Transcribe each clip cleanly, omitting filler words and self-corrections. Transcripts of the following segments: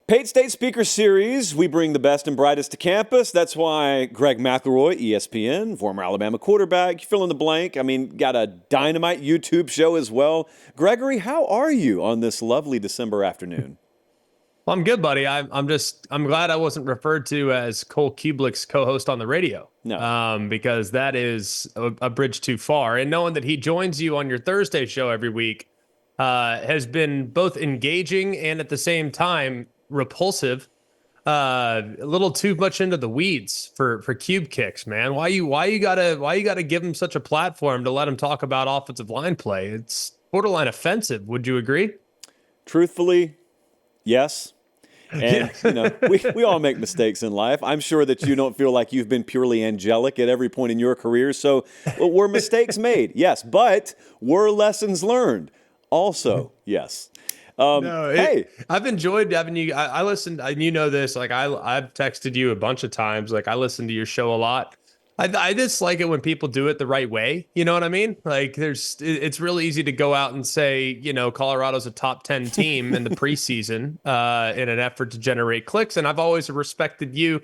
Pate State Speaker Series, we bring the best and brightest to campus. That's why Greg McElroy, ESPN, former Alabama quarterback, you fill in the blank. I mean, got a dynamite YouTube show as well. Gregory, how are you on this lovely December afternoon? Well, I'm good, buddy. I'm glad I wasn't referred to as Cole Kubelik's co-host on the radio. No. Because that is a bridge too far. And knowing that he joins you on your Thursday show every week has been both engaging and at the same time repulsive. A little too much into the weeds for Cube Kicks, man. Why you gotta give him such a platform to let him talk about offensive line play? It's borderline offensive. Would you agree? Truthfully, yes. And, Yeah. we all make mistakes in life. I'm sure that you don't feel like you've been purely angelic at every point in your career. So were mistakes made? Yes. But were lessons learned? Also, yes. I've enjoyed having you. I listened, and you know this. Like I've texted you a bunch of times. Like I listen to your show a lot. I just like it when people do it the right way. You know what I mean? Like it's really easy to go out and say, Colorado's a top 10 team in the preseason in an effort to generate clicks. And I've always respected you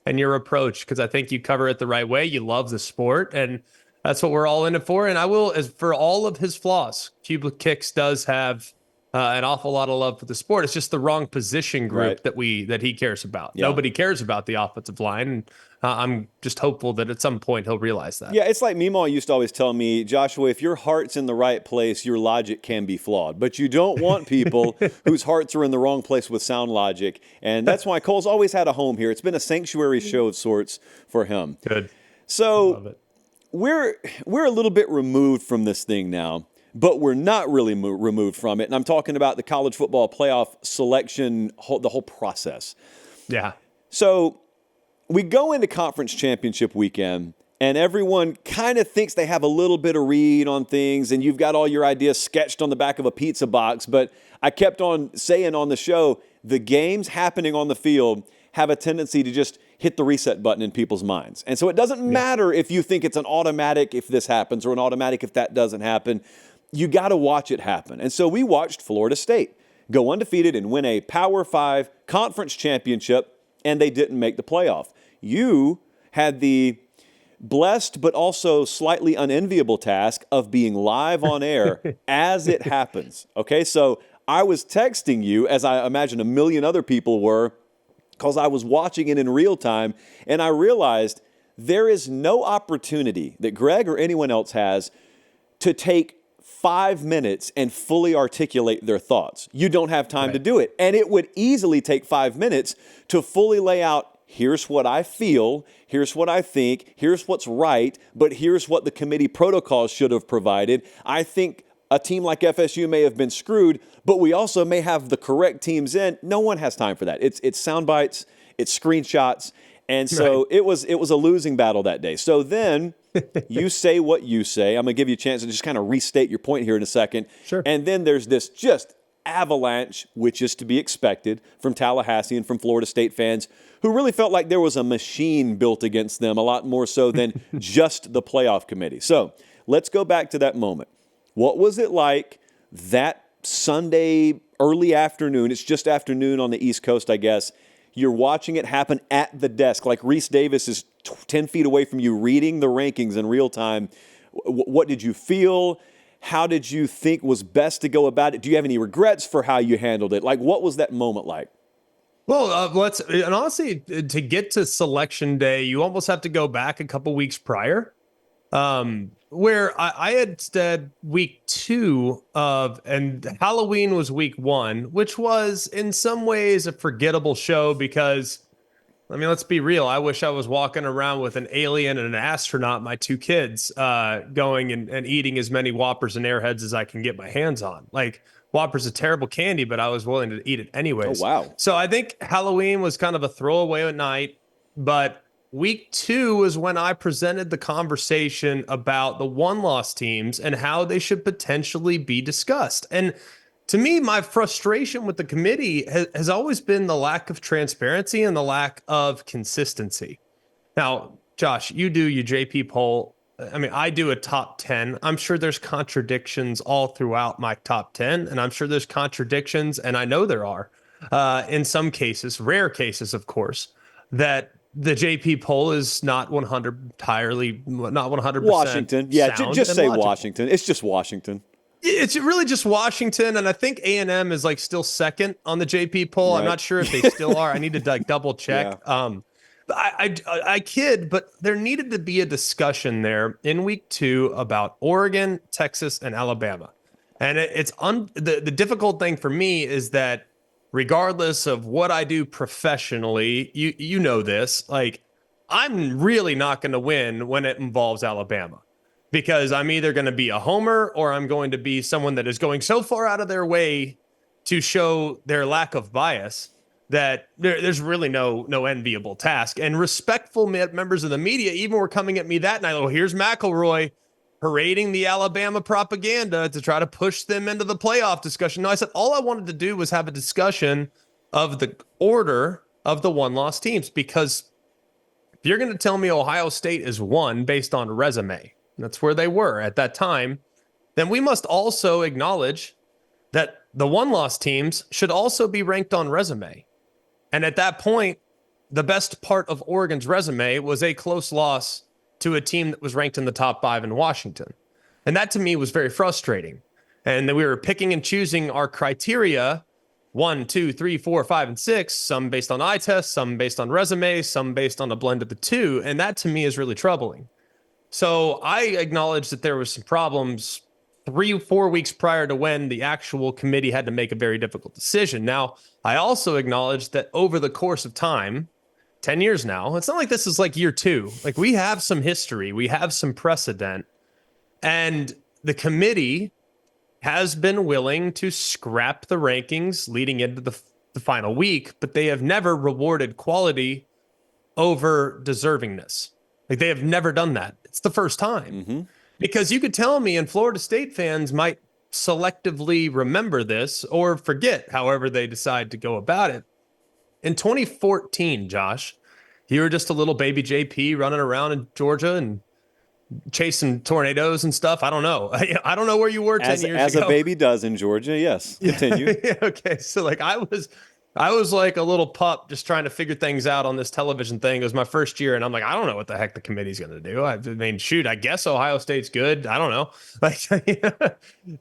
and your approach because I think you cover it the right way. You love the sport, and that's what we're all in it for. And I will, as for all of his flaws, Cuba Kicks does have an awful lot of love for the sport. It's just the wrong position group Right. that he cares about. Yeah. Nobody cares about the offensive line. And I'm just hopeful that at some point he'll realize that. Yeah, it's like Meemaw used to always tell me, Joshua, if your heart's in the right place, your logic can be flawed. But you don't want people whose hearts are in the wrong place with sound logic. And that's why Cole's always had a home here. It's been a sanctuary show of sorts for him. Good. So we're a little bit removed from this thing now, but we're not really removed from it. And I'm talking about the college football playoff selection, the whole process. Yeah. So we go into conference championship weekend, and everyone kind of thinks they have a little bit of read on things, and you've got all your ideas sketched on the back of a pizza box. But I kept on saying on the show, the games happening on the field have a tendency to just hit the reset button in people's minds. And so it doesn't matter if you think it's an automatic if this happens or an automatic if that doesn't happen. You got to watch it happen. And so we watched Florida State go undefeated and win a Power 5 conference championship, and they didn't make the playoff. You had the blessed but also slightly unenviable task of being live on air as it happens. Okay, so I was texting you, as I imagine a million other people were, because I was watching it in real time, and I realized there is no opportunity that Greg or anyone else has to take 5 minutes and fully articulate their thoughts. You don't have time to do it. And it would easily take 5 minutes to fully lay out, here's what I feel, here's what I think, here's what's right, but here's what the committee protocols should have provided. I think a team like FSU may have been screwed, but we also may have the correct teams in. No one has time for that. It's sound bites, it's screenshots. And so it was a losing battle that day. So then you say what you say. I'm going to give you a chance to just kind of restate your point here in a second. Sure. And then there's this just avalanche, which is to be expected from Tallahassee and from Florida State fans who really felt like there was a machine built against them, a lot more so than just the playoff committee. So let's go back to that moment. What was it like that Sunday early afternoon? It's just afternoon on the East Coast, I guess. You're watching it happen at the desk, like Reese Davis is 10 feet away from you reading the rankings in real time. What did you feel? How did you think was best to go about it? Do you have any regrets for how you handled it? Like, what was that moment like? Well, and honestly, to get to selection day, you almost have to go back a couple weeks prior. Where I had said week 2 and Halloween was week 1, which was in some ways a forgettable show because, I mean, let's be real. I wish I was walking around with an alien and an astronaut, my 2 kids, going and eating as many Whoppers and Airheads as I can get my hands on. Like, Whopper's a terrible candy, but I was willing to eat it anyways. Oh, wow. So I think Halloween was kind of a throwaway at night, but week 2 is when I presented the conversation about the one-loss teams and how they should potentially be discussed. And to me, my frustration with the committee has always been the lack of transparency and the lack of consistency. Now, Josh, you do your JP poll. I mean, I do a top 10. I'm sure there's contradictions all throughout my top 10, and I'm sure there's contradictions, and I know there are, in some cases, rare cases, of course, that the JP poll is not 100% Washington. Yeah, sound just and say logical. Washington. It's just Washington. It's really just Washington, and I think A&M is like still second on the JP poll. I'm Right. not sure if they still are. I need to like double check. Yeah. I kid, but there needed to be a discussion there in week 2 about Oregon, Texas, and Alabama. And the difficult thing for me is that regardless of what I do professionally, you know this, like I'm really not going to win when it involves Alabama because I'm either going to be a homer or I'm going to be someone that is going so far out of their way to show their lack of bias that there's really no enviable task. And respectful members of the media even were coming at me that night. Oh, here's McElroy parading the Alabama propaganda to try to push them into the playoff discussion. No, I said all I wanted to do was have a discussion of the order of the one-loss teams, because if you're going to tell me Ohio State is 1 based on resume, that's where they were at that time, then we must also acknowledge that the one-loss teams should also be ranked on resume. And at that point, the best part of Oregon's resume was a close loss to a team that was ranked in the top 5 in Washington. And that to me was very frustrating. And then we were picking and choosing our criteria 1, 2, 3, 4, 5, and 6, some based on eye tests, some based on resume, some based on a blend of the two. And that to me is really troubling. So I acknowledge that there was some problems 3-4 weeks prior to when the actual committee had to make a very difficult decision. Now, I also acknowledge that over the course of time, 10 years now, it's not like this is like year 2. Like we have some history, we have some precedent, and the committee has been willing to scrap the rankings leading into the final week, but they have never rewarded quality over deservingness. Like they have never done that. It's the first time. Mm-hmm. Because you could tell me, and Florida State fans might selectively remember this or forget, however they decide to go about it. In 2014, Josh, you were just a little baby JP running around in Georgia and chasing tornadoes and stuff. I don't know. I don't know where you were 10 years ago. As a baby does in Georgia, yes. Continue. Yeah, okay, so like I was like a little pup just trying to figure things out on this television thing. It was my first year, and I'm like, I don't know what the heck the committee's going to do. I mean, shoot, I guess Ohio State's good. I don't know. Like,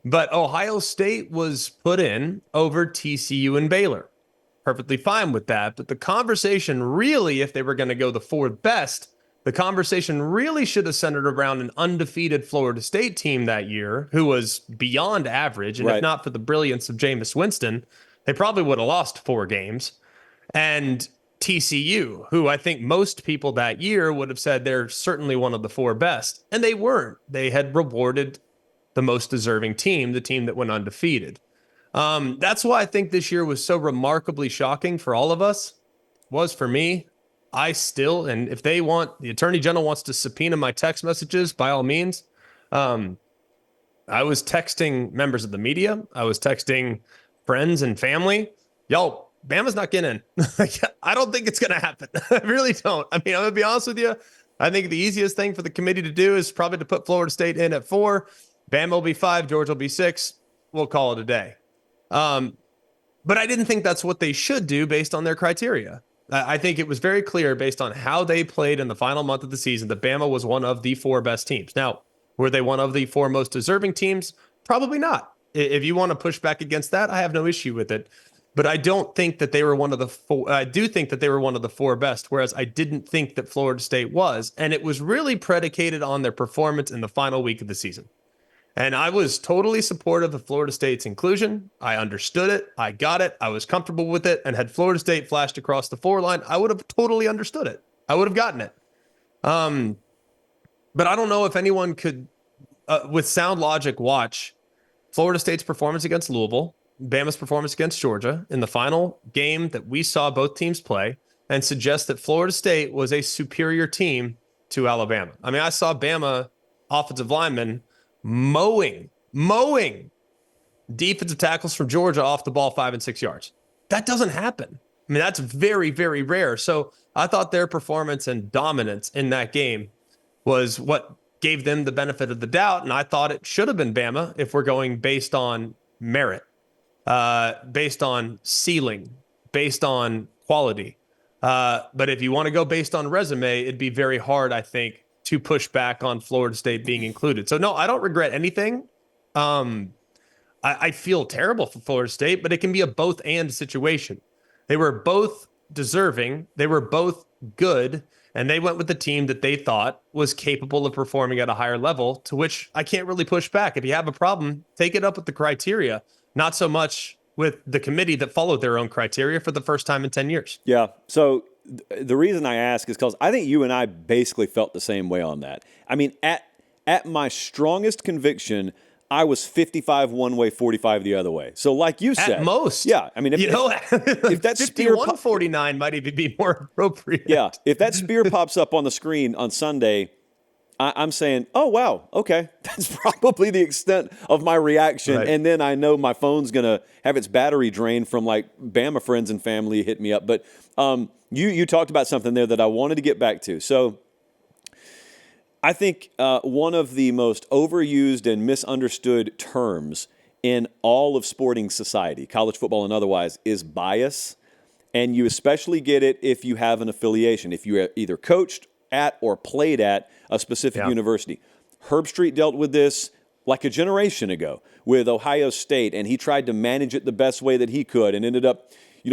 but Ohio State was put in over TCU and Baylor. Perfectly fine with that. But the conversation really, if they were going to go the 4th best, the conversation really should have centered around an undefeated Florida State team that year who was beyond average. And right. If not for the brilliance of Jameis Winston, they probably would have lost 4 games. And TCU, who I think most people that year would have said they're certainly one of the 4 best. And they weren't. They had rewarded the most deserving team, the team that went undefeated. That's why I think this year was so remarkably shocking for all of us. Was for me. I still, and if they want, the Attorney General wants to subpoena my text messages, by all means. I was texting members of the media. I was texting friends and family. Yo, Bama's not getting in. I don't think it's going to happen. I really don't. I mean, I'm going to be honest with you. I think the easiest thing for the committee to do is probably to put Florida State in at 4. Bama will be 5. Georgia will be 6. We'll call it a day. But I didn't think that's what they should do based on their criteria. I think it was very clear based on how they played in the final month of the season that Bama was one of the 4 best teams. Now, were they one of the 4 most deserving teams? Probably not. If you want to push back against that, I have no issue with it. But I don't think that they were one of the 4. I do think that they were one of the 4 best, whereas I didn't think that Florida State was. And it was really predicated on their performance in the final week of the season. And I was totally supportive of Florida State's inclusion. I understood it. I got it. I was comfortable with it. And had Florida State flashed across the 4 line, I would have totally understood it. I would have gotten it. But I don't know if anyone could, with sound logic, watch Florida State's performance against Louisville, Bama's performance against Georgia in the final game that we saw both teams play, and suggest that Florida State was a superior team to Alabama. I mean, I saw Bama offensive linemen mowing defensive tackles from Georgia off the ball 5 and 6 yards. That doesn't happen. I mean, that's very, very rare. So I thought their performance and dominance in that game was what gave them the benefit of the doubt. And I thought it should have been Bama if we're going based on merit, based on ceiling, based on quality. But if you want to go based on resume, it'd be very hard, I think, to push back on Florida State being included. So no, I don't regret anything. I feel terrible for Florida State, but it can be a both and situation. They were both deserving. They were both good. And they went with the team that they thought was capable of performing at a higher level, to which I can't really push back. If you have a problem, take it up with the criteria, not so much with the committee that followed their own criteria for the first time in 10 years. Yeah. So the reason I ask is because I think you and I basically felt the same way on that. I mean, at my strongest conviction, I was 55 one way, 45 the other way. So like you said. At most. Yeah. I mean, if that spear 51-49 might even be more appropriate. Yeah. If that spear pops up on the screen on Sunday, I'm saying, oh, wow, okay. That's probably the extent of my reaction. Right. And then I know my phone's going to have its battery drained from like Bama friends and family hit me up. But you talked about something there that I wanted to get back to. So I think one of the most overused and misunderstood terms in all of sporting society, college football and otherwise, is bias. And you especially get it if you have an affiliation, if you either coached at or played at a specific university. Herb Street dealt with this like a generation ago with Ohio State, and he tried to manage it the best way that he could and ended up,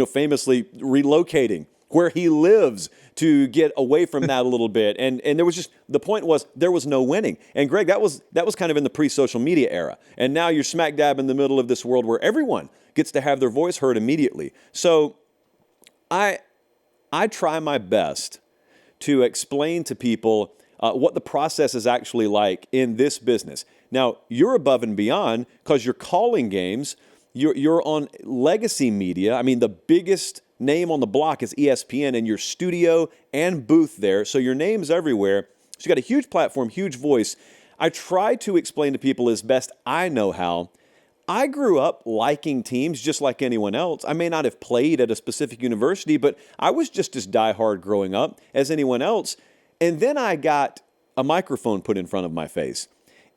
famously relocating where he lives to get away from that a little bit. And there was the point was there was no winning. And Greg, that was kind of in the pre-social media era. And now you're smack dab in the middle of this world where everyone gets to have their voice heard immediately. So I try my best to explain to people what the process is actually like in this business. Now, you're above and beyond because you're calling games. You're on legacy media. I mean, the biggest name on the block is ESPN and your studio and booth there. So your name's everywhere. So you got a huge platform, huge voice. I try to explain to people as best I know how. I grew up liking teams just like anyone else. I may not have played at a specific university, but I was just as diehard growing up as anyone else. And then I got a microphone put in front of my face.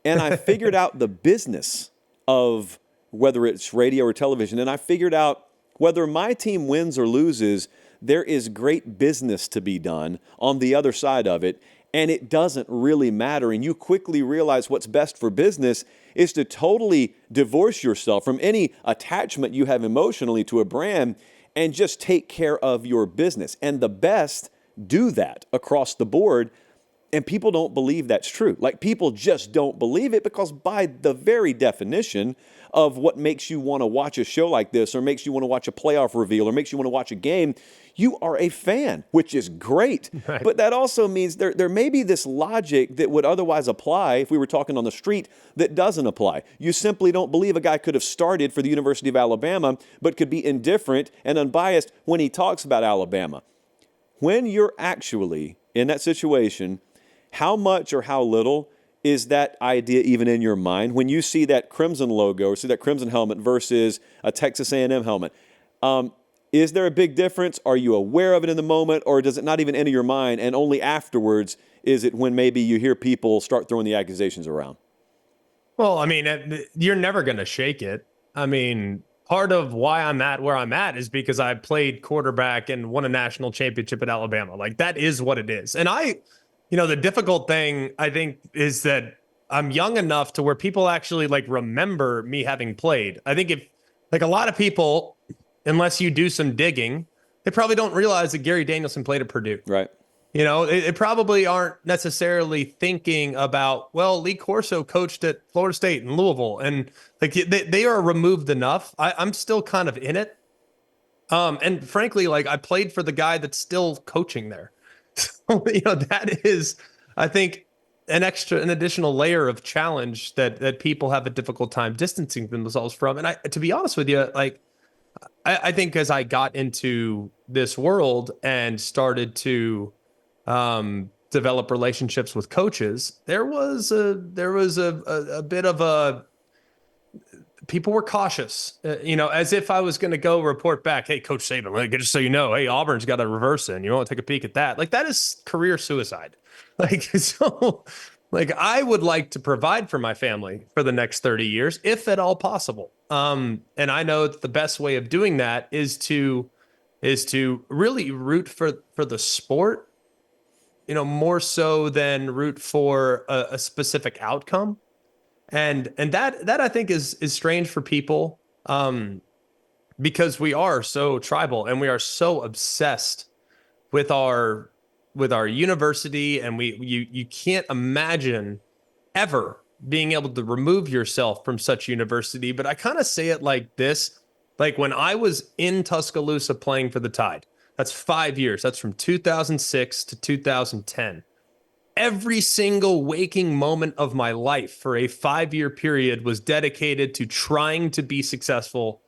And I figured out the business of whether it's radio or television. And I figured out whether my team wins or loses, there is great business to be done on the other side of it. And it doesn't really matter. And you quickly realize what's best for business is to totally divorce yourself from any attachment you have emotionally to a brand and just take care of your business. And the best do that across the board. And people don't believe that's true. Like, people just don't believe it because by the very definition of what makes you want to watch a show like this or makes you want to watch a playoff reveal or makes you want to watch a game, you are a fan, which is great. Right. But that also means there may be this logic that would otherwise apply if we were talking on the street that doesn't apply. You simply don't believe a guy could have started for the University of Alabama but could be indifferent and unbiased when he talks about Alabama. When you're actually in that situation, how much or how little is that idea even in your mind? When you see that crimson logo or see that crimson helmet versus a Texas A&M helmet, is there a big difference? Are you aware of it in the moment, or does it not even enter your mind, and only afterwards is it when maybe you hear people start throwing the accusations around? Well, I mean, you're never going to shake it. I mean, part of why I'm at where I'm at is because I played quarterback and won a national championship at Alabama. Like, that is what it is. And the difficult thing, I think, is that I'm young enough to where people actually remember me having played. I think if a lot of people, unless you do some digging, they probably don't realize that Gary Danielson played at Purdue. Right. They probably aren't necessarily thinking about, well, Lee Corso coached at Florida State and Louisville, and they are removed enough. I'm still kind of in it. And frankly, I played for the guy that's still coaching there. So, that is, I think, an additional layer of challenge that people have a difficult time distancing themselves from. And to be honest with you, I think as I got into this world and started to develop relationships with coaches, there was a bit of a, people were cautious, as if I was going to go report back, hey, Coach Saban, just so you know, hey, Auburn's got a reverse in. You want to take a peek at that? That is career suicide. I would like to provide for my family for the next 30 years, if at all possible. And I know that the best way of doing that is to is to really root for the sport, more so than root for a specific outcome. And that I think is strange for people, because we are so tribal and we are so obsessed with our university, and you can't imagine ever being able to remove yourself from such university. But I kind of say it like this: like when I was in Tuscaloosa playing for the Tide, that's 5 years. That's from 2006 to 2010. Every single waking moment of my life for a 5 year period was dedicated to trying to be successful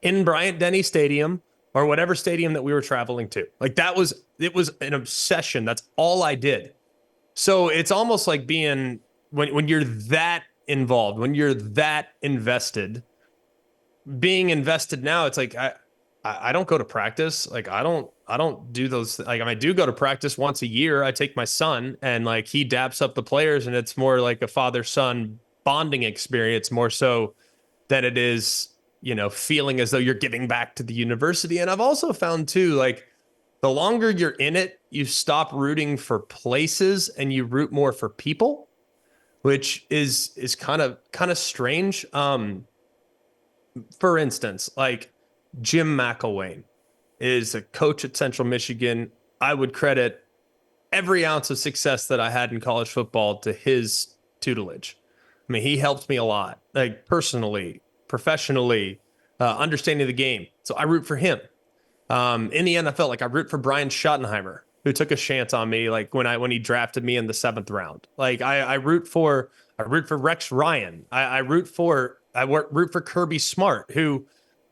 in Bryant Denny Stadium or whatever stadium that we were traveling to. Like it was an obsession. That's all I did. So it's almost like being, when you're that involved, when you're that invested, being invested now, it's like I don't go to practice. Like I don't do those. Like I do go to practice once a year. I take my son, and like he daps up the players, and it's more like a father-son bonding experience more so than it is, feeling as though you're giving back to the university. And I've also found too, like the longer you're in it, you stop rooting for places and you root more for people, which is kind of strange. For instance, like Jim McElwain is a coach at Central Michigan. I would credit every ounce of success that I had in college football to his tutelage. I mean, he helped me a lot, like personally, professionally, understanding the game. So I root for him. In the NFL, like I root for Brian Schottenheimer, who took a chance on me, like when he drafted me in the 7th round. Like I root for Rex Ryan. I root for Kirby Smart, who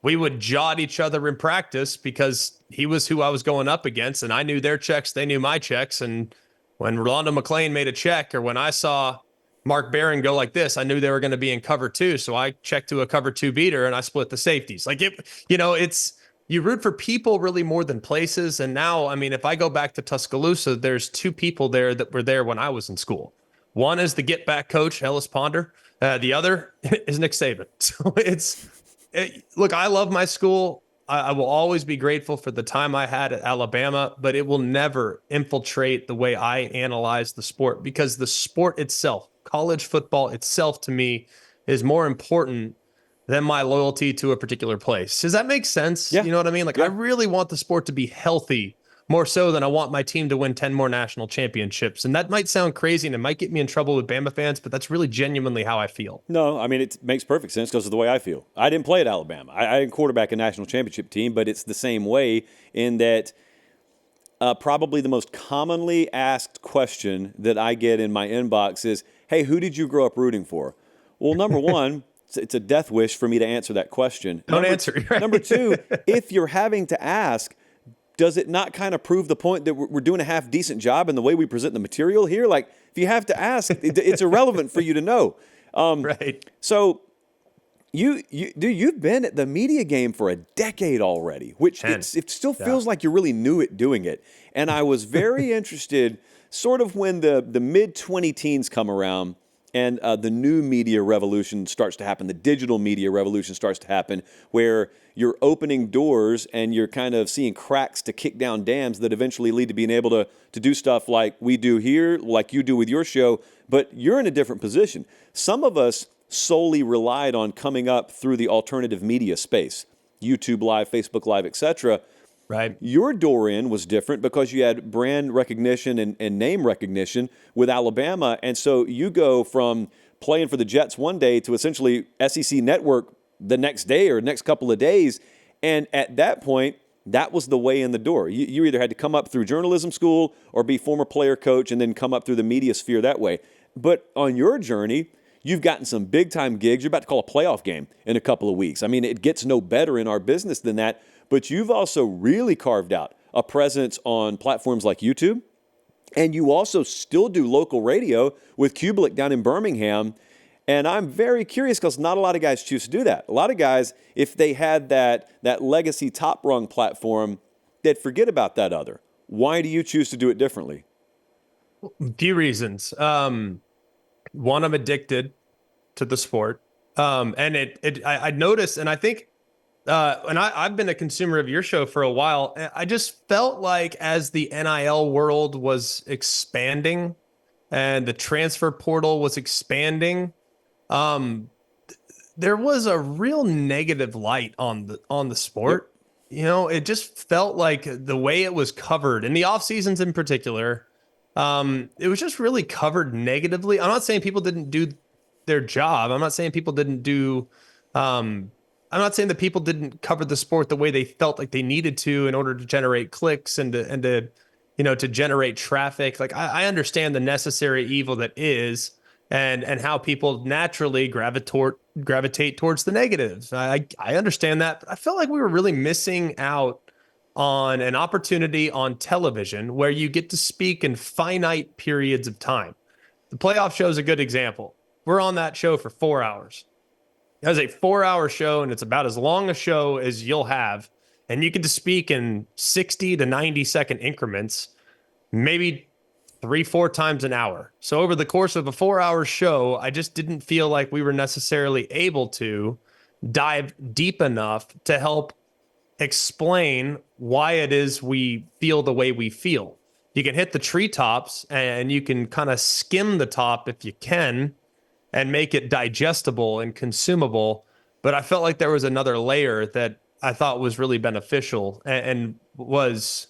we would jaw at each other in practice because he was who I was going up against, and I knew their checks, they knew my checks. And when Rolando McClain made a check, or when I saw Mark Barron go like this, I knew they were going to be in cover 2, so I checked to a cover 2 beater and I split the safeties. Like it's you root for people really more than places. And now, I mean, if I go back to Tuscaloosa, there's 2 people there that were there when I was in school. One is the get back coach, Ellis Ponder. The other is Nick Saban. So look, I love my school. I will always be grateful for the time I had at Alabama, but it will never infiltrate the way I analyze the sport, because the sport itself, college football itself, to me is more important than my loyalty to a particular place. Does that make sense? Yeah. You know what I mean? Like, Yeah. I really want the sport to be healthy more so than I want my team to win 10 more national championships. And that might sound crazy and it might get me in trouble with Bama fans, but that's really genuinely how I feel. No, I mean, it makes perfect sense because of the way I feel. I didn't play at Alabama. I didn't quarterback a national championship team, but it's the same way in that probably the most commonly asked question that I get in my inbox is, hey, who did you grow up rooting for? Well, number one, it's a death wish for me to answer that question. Don't answer. Right? Number 2, if you're having to ask, does it not kind of prove the point that we're doing a half decent job in the way we present the material here? Like, if you have to ask, it's irrelevant for you to know. Right. So you've been at the media game for a decade already, which it still feels like you're really new at doing it. And I was very interested, sort of when the mid-20 teens come around, and the new media revolution starts to happen, the digital media revolution starts to happen, where you're opening doors and you're kind of seeing cracks to kick down dams that eventually lead to being able to do stuff like we do here, like you do with your show, but you're in a different position. Some of us solely relied on coming up through the alternative media space, YouTube Live, Facebook Live, etc. Right. Your door in was different because you had brand recognition and name recognition with Alabama. And so you go from playing for the Jets one day to essentially SEC Network the next day or next couple of days. And at that point, that was the way in the door. You either had to come up through journalism school or be former player coach and then come up through the media sphere that way. But on your journey, you've gotten some big-time gigs. You're about to call a playoff game in a couple of weeks. I mean, it gets no better in our business than that. But you've also really carved out a presence on platforms like YouTube. And you also still do local radio with Kubelik down in Birmingham. And I'm very curious because not a lot of guys choose to do that. A lot of guys, if they had that legacy top-rung platform, they'd forget about that other. Why do you choose to do it differently? A few reasons. One, I'm addicted to the sport. And I noticed, and I think and I've been a consumer of your show for a while. I just felt like as the NIL world was expanding and the transfer portal was expanding, um, there was a real negative light on the Yep. sport. It just felt like the way it was covered in the off seasons in particular, it was just really covered negatively. I'm not saying people didn't do their job. I'm not saying people didn't do, um, I'm not saying that people didn't cover the sport the way they felt like they needed to in order to generate clicks and to generate traffic. Like I understand the necessary evil that is, and how people naturally gravitate towards the negatives. I understand that, but I felt like we were really missing out on an opportunity on television where you get to speak in finite periods of time. The playoff show is a good example. We're on that show for 4 hours. It was a 4 hour show, and it's about as long a show as you'll have. And you get to speak in 60 to 90-second increments, maybe 3, 4 times an hour. So over the course of a 4 hour show, I just didn't feel like we were necessarily able to dive deep enough to help explain why it is we feel the way we feel. You can hit the treetops and you can kind of skim the top if you can and make it digestible and consumable. But I felt like there was another layer that I thought was really beneficial and was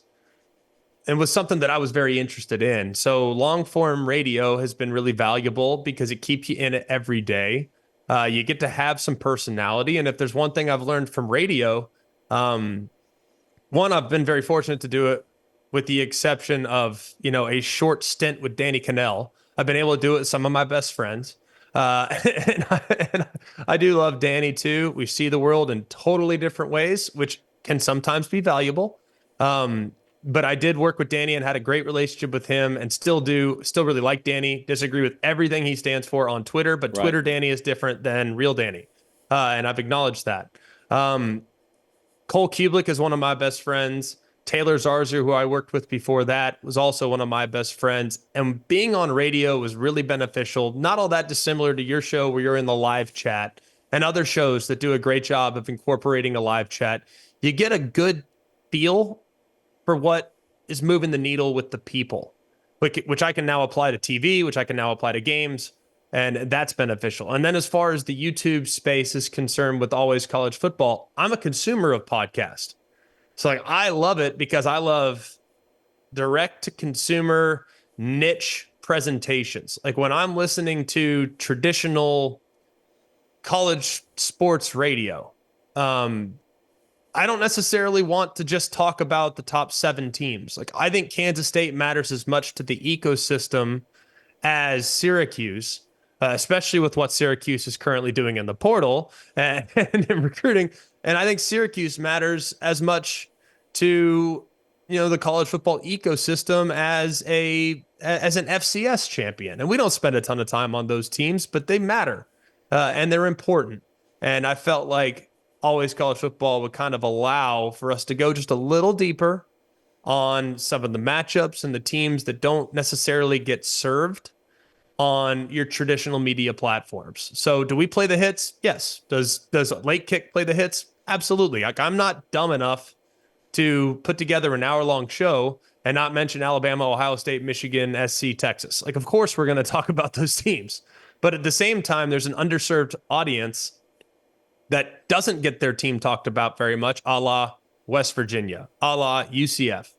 something that I was very interested in. So long form radio has been really valuable because it keeps you in it every day. You get to have some personality. And if there's one thing I've learned from radio, um, one, I've been very fortunate to do it with the exception of, a short stint with Danny Cannell. I've been able to do it with some of my best friends. And I do love Danny too. We see the world in totally different ways, which can sometimes be valuable. But I did work with Danny and had a great relationship with him and still really like Danny. Disagree with everything he stands for on Twitter, but Right. Twitter Danny is different than real Danny. And I've acknowledged that. Cole Kublik is one of my best friends. Taylor Zarzer, who I worked with before that, was also one of my best friends. And being on radio was really beneficial. Not all that dissimilar to your show where you're in the live chat and other shows that do a great job of incorporating a live chat. You get a good feel for what is moving the needle with the people, which I can now apply to TV, which I can now apply to games, and that's beneficial. And then as far as the YouTube space is concerned with Always College Football, I'm a consumer of podcasts. So like I love it because I love direct to consumer niche presentations. Like when I'm listening to traditional college sports radio, I don't necessarily want to just talk about the top 7 teams. Like I think Kansas State matters as much to the ecosystem as Syracuse, especially with what Syracuse is currently doing in the portal and in recruiting. And I think Syracuse matters as much to the college football ecosystem as an FCS champion. And we don't spend a ton of time on those teams, but they matter and they're important. And I felt like Always College Football would kind of allow for us to go just a little deeper on some of the matchups and the teams that don't necessarily get served on your traditional media platforms. So do we play the hits? Yes. Does Late Kick play the hits? Absolutely. Like I'm not dumb enough to put together an hour-long show and not mention Alabama, Ohio State, Michigan, SC, Texas. Like, of course, we're going to talk about those teams. But at the same time, there's an underserved audience that doesn't get their team talked about very much, a la West Virginia, a la UCF.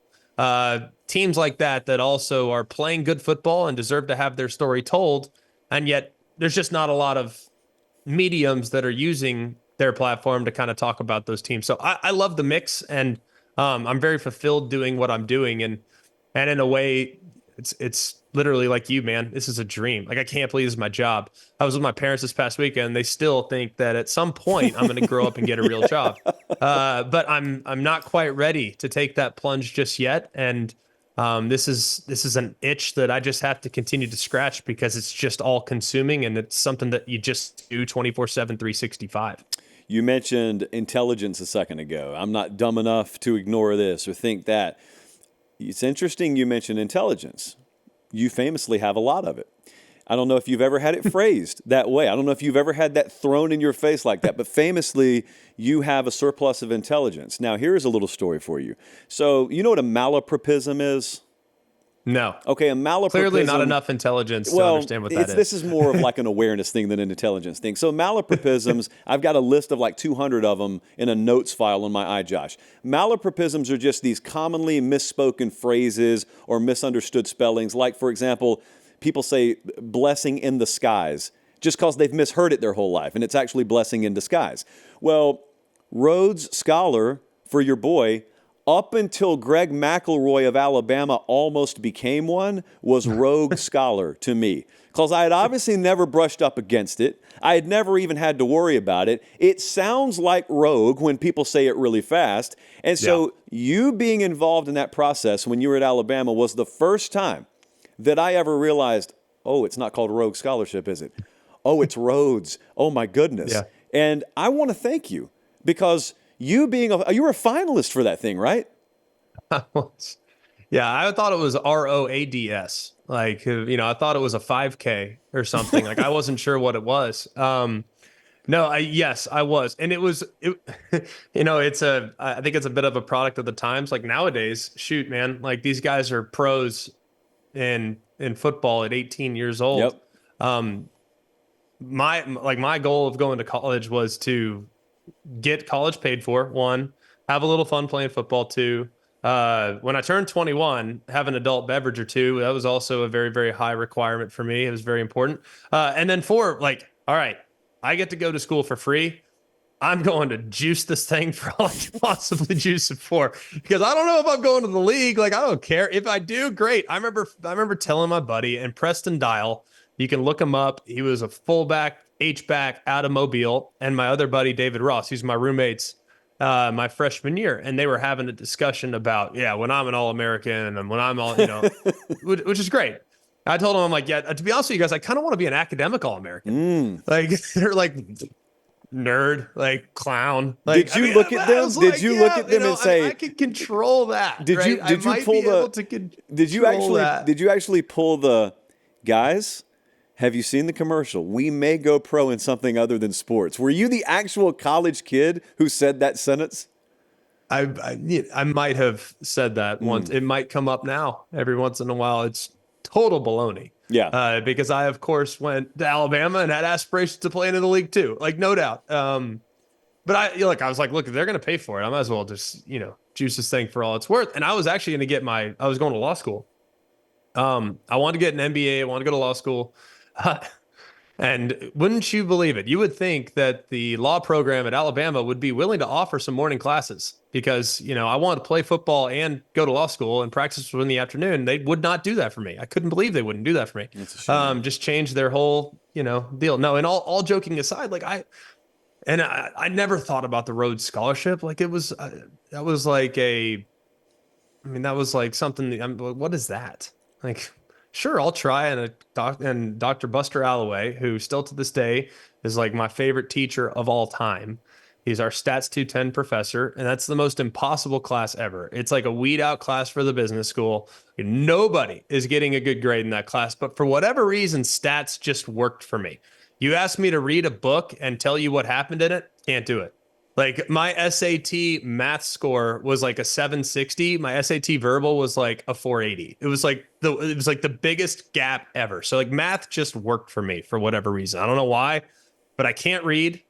Teams like that also are playing good football and deserve to have their story told. And yet there's just not a lot of mediums that are using their platform to kind of talk about those teams. So I love the mix, and I'm very fulfilled doing what I'm doing. And in a way, it's literally like you, man. This is a dream. Like I can't believe this is my job. I was with my parents this past weekend. And they still think that at some point I'm going to grow up and get a real job. But I'm not quite ready to take that plunge just yet. And this is an itch that I just have to continue to scratch because it's just all consuming and it's something that you just do 24/7, 365. You mentioned intelligence a second ago. I'm not dumb enough to ignore this or think that. It's interesting you mentioned intelligence. You famously have a lot of it. I don't know if you've ever had it phrased that way. I don't know if you've ever had that thrown in your face like that, but famously, you have a surplus of intelligence. Now, here's a little story for you. So, you know what a malapropism is? No. Okay, a malapropism. Clearly not enough intelligence to understand what that is. This is more of like an awareness thing than an intelligence thing. So malapropisms, I've got a list of like 200 of them in a notes file on my iJosh. Malapropisms are just these commonly misspoken phrases or misunderstood spellings. Like, for example, people say blessing in the skies just because they've misheard it their whole life, and it's actually blessing in disguise. Well, Rhodes Scholar for your boy, up until Greg McElroy of Alabama almost became one, was Rogue Scholar to me. Because I had obviously never brushed up against it. I had never even had to worry about it. It sounds like rogue when people say it really fast. And so you being involved in that process when you were at Alabama was the first time that I ever realized, oh, it's not called Rogue Scholarship, is it? Oh, it's Rhodes. Oh, my goodness. Yeah. And I want to thank you because you were a finalist for that thing, right? Yeah, I thought it was ROADS. Like, I thought it was a 5K or something. Like, I wasn't sure what it was. Yes, I was. And I think it's a bit of a product of the times. Like nowadays, shoot, man, like these guys are pros in football at 18 years old. Yep. My goal of going to college was to get college paid for, one, have a little fun playing football, two. When I turned 21, have an adult beverage or two. That was also a very, very high requirement for me. It was very important. And then four, like, all right, I get to go to school for free. I'm going to juice this thing for all I can possibly juice it for, because I don't know if I'm going to the league. Like, I don't care. If I do, great. I remember telling my buddy, and Preston Dial, you can look him up. He was a fullback, H-back out of Mobile, and my other buddy, David Ross, he's my roommates my freshman year. And they were having a discussion about, when I'm an All-American and when I'm all, which is great. I told him, I'm like, to be honest with you guys, I kind of want to be an academic All-American. Like, they're like, nerd, like clown. Like, did you look at them? Did you look at them and say, I can control that? Did you pull the? Did you actually pull the guys? Have you seen the commercial? We may go pro in something other than sports. Were you the actual college kid who said that sentence? I might have said that once. It might come up now every once in a while. It's total baloney. Yeah. Because I, of course, went to Alabama and had aspirations to play into the league too. Like, no doubt. But I was like, look, if they're going to pay for it, I might as well just, juice this thing for all it's worth. And I was actually going to I was going to law school. I wanted to get an MBA. I wanted to go to law school. And wouldn't you believe it? You would think that the law program at Alabama would be willing to offer some morning classes because, I wanted to play football and go to law school and practice in the afternoon. They would not do that for me. I couldn't believe they wouldn't do that for me. Just change their whole, deal. No, and all joking aside, like I never thought about the Rhodes Scholarship. Like that was like something. What is that? Like, sure, I'll try. And Dr. Buster Alloway, who still to this day is like my favorite teacher of all time. He's our Stats 210 professor, and that's the most impossible class ever. It's like a weed out class for the business school. Nobody is getting a good grade in that class, but for whatever reason, stats just worked for me. You asked me to read a book and tell you what happened in it, can't do it. Like my SAT math score was like a 760. My SAT verbal was like a 480. It was like the biggest gap ever. So like math just worked for me for whatever reason. I don't know why, but I can't read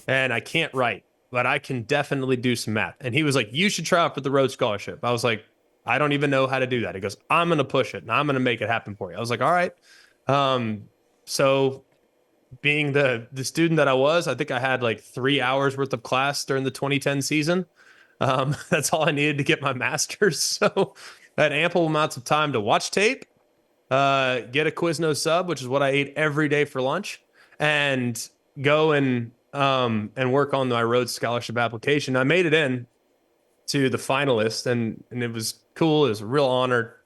and I can't write, but I can definitely do some math. And he was like, you should try out for the Rhodes Scholarship. I was like, I don't even know how to do that. He goes, I'm going to push it and I'm going to make it happen for you. I was like, all right. So being the student that I was, I think I had like 3 hours worth of class during the 2010 season. That's all I needed to get my master's. So I had ample amounts of time to watch tape, get a Quiznos sub, which is what I ate every day for lunch, and go and work on my Rhodes Scholarship application. I made it in to the finalists, and it was cool. It was a real honor.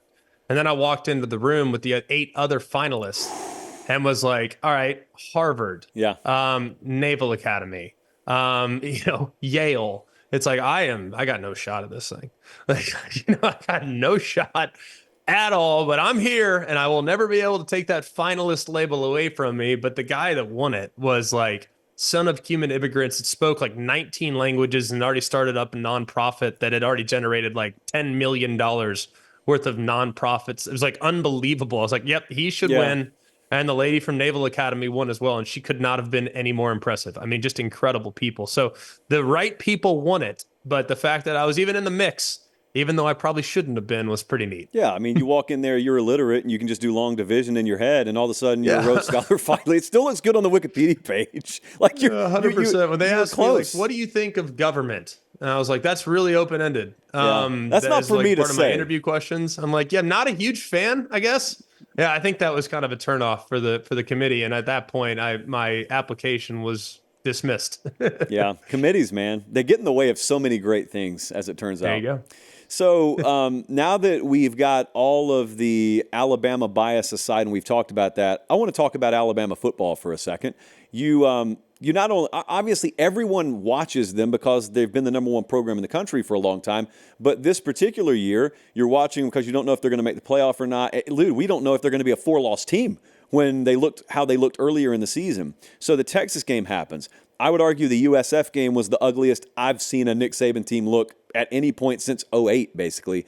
And then I walked into the room with the 8 other finalists and was like, all right, Harvard, Naval Academy, Yale. It's like, I got no shot at this thing. Like, I got no shot. at all, but I'm here and I will never be able to take that finalist label away from me. But the guy that won it was like son of Cuban immigrants that spoke like 19 languages and already started up a nonprofit that had already generated like $10 million worth of nonprofits. It was like unbelievable. I was like, yep, he should win. And the lady from Naval Academy won as well. And she could not have been any more impressive. I mean, just incredible people. So the right people won it. But the fact that I was even in the mix, even though I probably shouldn't have been, was pretty neat. Yeah, I mean, you walk in there, you're illiterate, and you can just do long division in your head, and all of a sudden you're a Rhodes Scholar finally. It still looks good on the Wikipedia page. Like you're 100%. When they asked me, like, close. what do you think of government? And I was like, that's really open-ended. That's not for like me to part of say. my interview questions. I'm like, yeah, not a huge fan, I guess. Yeah, I think that was kind of a turnoff for the committee. And at that point, my application was dismissed. Yeah, committees, man, they get in the way of so many great things, as it turns out. There you go. So now that we've got all of the Alabama bias aside and we've talked about that, I want to talk about Alabama football for a second. You not only, obviously everyone watches them because they've been the number one program in the country for a long time, but this particular year you're watching because you don't know if they're going to make the playoff or not. Dude, we don't know if they're going to be a 4-loss team when how they looked earlier in the season. So the Texas game happens. I would argue the USF game was the ugliest I've seen a Nick Saban team look at any point since 2008, basically.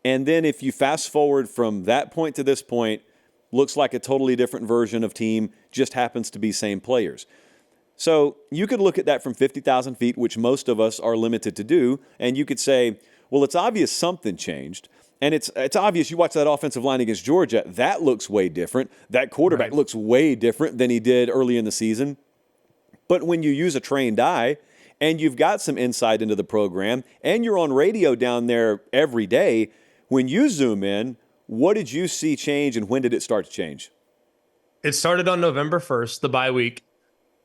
And then if you fast forward from that point to this point, looks like a totally different version of team, just happens to be same players. So you could look at that from 50,000 feet, which most of us are limited to do, and you could say, well, it's obvious something changed. And it's obvious. You watch that offensive line against Georgia, that looks way different. That quarterback looks way different than he did early in the season. But when you use a trained eye and you've got some insight into the program and you're on radio down there every day, when you zoom in, what did you see change and when did it start to change? It started on November 1st, the bye week.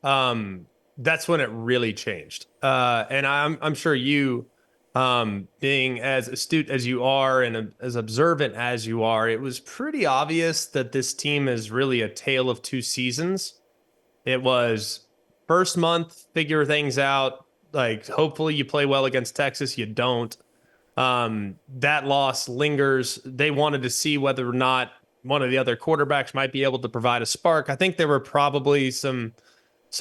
That's when it really changed. And I'm sure you, being as astute as you are and as observant as you are, it was pretty obvious that this team is really a tale of two seasons. It was first month, figure things out. Like, hopefully you play well against Texas. You don't. That loss lingers. They wanted to see whether or not one of the other quarterbacks might be able to provide a spark. I think there were probably some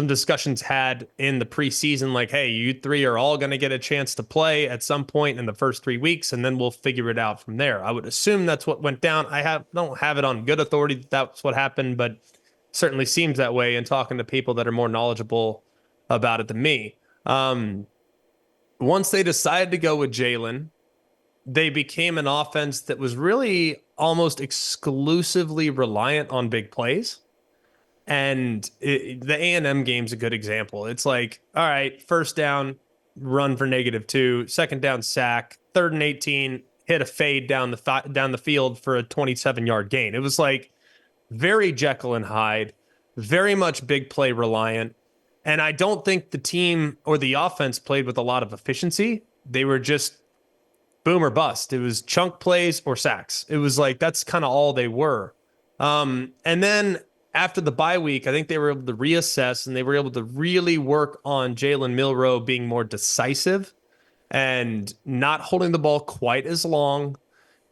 discussions had in the preseason, like, hey, you three are all going to get a chance to play at some point in the first 3 weeks, and then we'll figure it out from there. I would assume that's what went down. Don't have it on good authority that that's what happened, but certainly seems that way in talking to people that are more knowledgeable about it than me. Once they decided to go with Jalen, they became an offense that was really almost exclusively reliant on big plays. And the A&M game's a good example. It's like, all right, first down, run for -2, second down, sack, 3rd and 18, hit a fade down the field for a 27-yard gain. It was like very Jekyll and Hyde, very much big play reliant. And I don't think the team or the offense played with a lot of efficiency. They were just boom or bust. It was chunk plays or sacks. It was like, that's kind of all they were. And then after the bye week, I think they were able to reassess and they were able to really work on Jalen Milroe being more decisive and not holding the ball quite as long,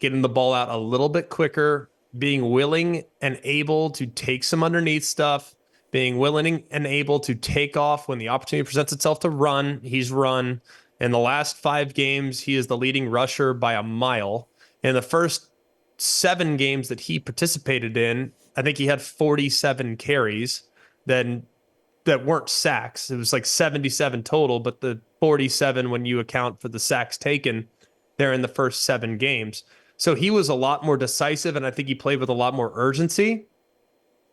getting the ball out a little bit quicker, being willing and able to take some underneath stuff, being willing and able to take off when the opportunity presents itself to run. He's run. In the last 5 games, he is the leading rusher by a mile. In the first 7 games that he participated in, I think he had 47 carries that weren't sacks. It was like 77 total, but the 47 when you account for the sacks taken there in the first 7 games. So he was a lot more decisive, and I think he played with a lot more urgency.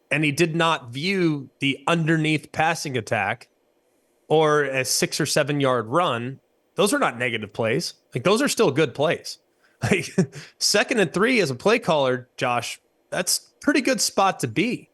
And he did not view the underneath passing attack or a 6 or 7 yard run. Those are not negative plays. Like, those are still good plays. Like, 2nd and 3 as a play caller, Josh, that's a pretty good spot to be.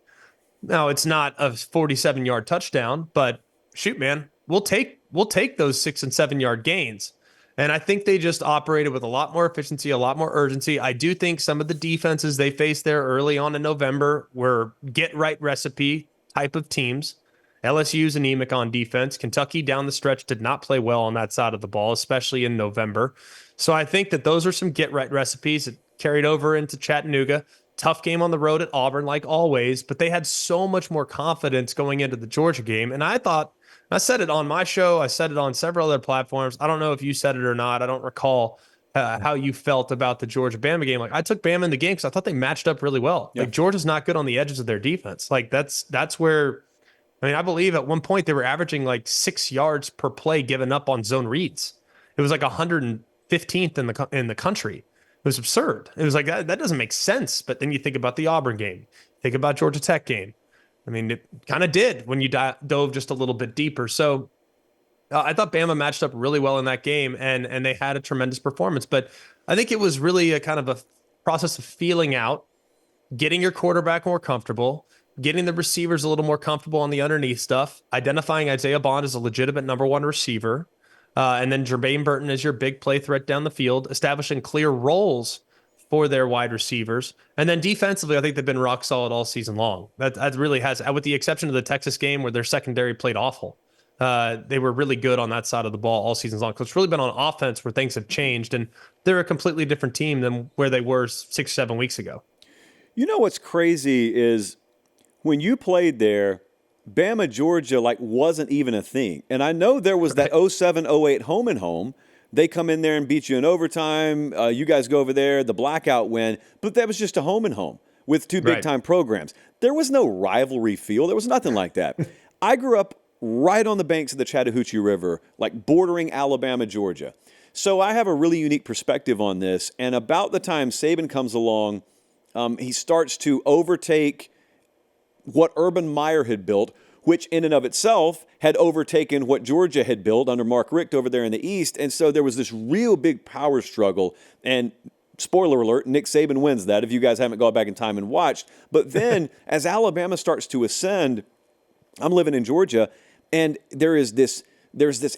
Now, it's not a 47-yard touchdown, but shoot, man, we'll take those 6 and 7 yard gains. And I think they just operated with a lot more efficiency, a lot more urgency. I do think some of the defenses they faced there early on in November were get-right recipe type of teams. LSU's anemic on defense. Kentucky down the stretch did not play well on that side of the ball, especially in November. So I think that those are some get-right recipes that carried over into Chattanooga. Tough game on the road at Auburn, like always, but they had so much more confidence going into the Georgia game. And I thought, I said it on my show, I said it on several other platforms. I don't know if you said it or not. I don't recall how you felt about the Georgia-Bama game. Like, I took Bama in the game because I thought they matched up really well. Yeah. Like, Georgia's not good on the edges of their defense. Like, that's where, I mean, I believe at one point they were averaging like 6 yards per play given up on zone reads. It was like 115th in the country. It was absurd. It was like, that doesn't make sense. But then you think about the Auburn game, think about Georgia Tech game. I mean, it kind of did when you dove just a little bit deeper. So I thought Bama matched up really well in that game, and they had a tremendous performance. But I think it was really a kind of a process of feeling out, getting your quarterback more comfortable, getting the receivers a little more comfortable on the underneath stuff, identifying Isaiah Bond as a legitimate number one receiver, and then Jermaine Burton as your big play threat down the field, establishing clear roles for their wide receivers. And then defensively, I think they've been rock solid all season long. That really has, with the exception of the Texas game where their secondary played awful. They were really good on that side of the ball all season long. So it's really been on offense where things have changed, and they're a completely different team than where they were 6-7 weeks ago. You know what's crazy is when you played there, Bama, Georgia, wasn't even a thing. And I know there was that 07-08 home and home. They come in there and beat you in overtime. You guys go over there, the blackout win. But that was just a home and home with two big-time programs. There was no rivalry feel. There was nothing like that. I grew up right on the banks of the Chattahoochee River, bordering Alabama, Georgia. So I have a really unique perspective on this. And about the time Saban comes along, he starts to overtake what Urban Meyer had built, which in and of itself had overtaken what Georgia had built under Mark Richt over there in the East. And so there was this real big power struggle. And spoiler alert, Nick Saban wins that if you guys haven't gone back in time and watched. But then as Alabama starts to ascend, I'm living in Georgia, and there's this